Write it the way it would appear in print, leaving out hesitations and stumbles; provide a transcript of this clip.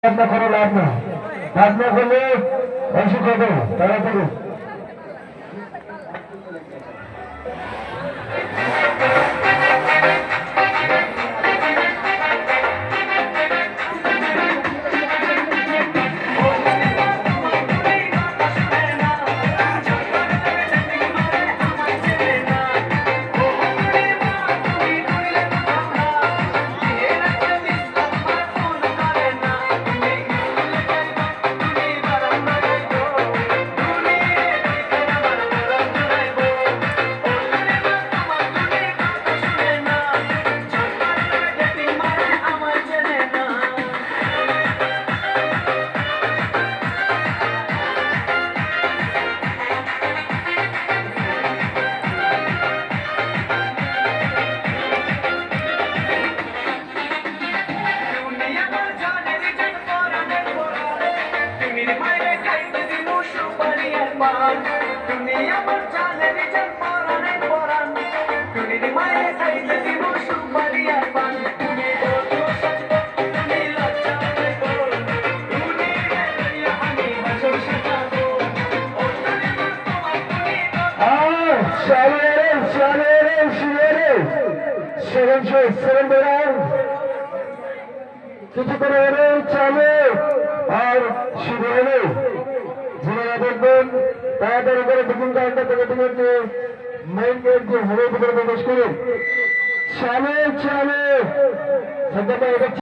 আপনার কোনো লাভ না, লাভ না করলে অসুখ হবে তাড়াতাড়ি। কিছুক্ষণ হলে চলে আর শুরু হলে যারা দেখবেন তাড়াতাড়ি করে বুকিং কাউন্টার থেকে টিকিট নিয়ে মেইন গেট দিয়ে হলের ভিতরে প্রবেশ করুন। চলে চলে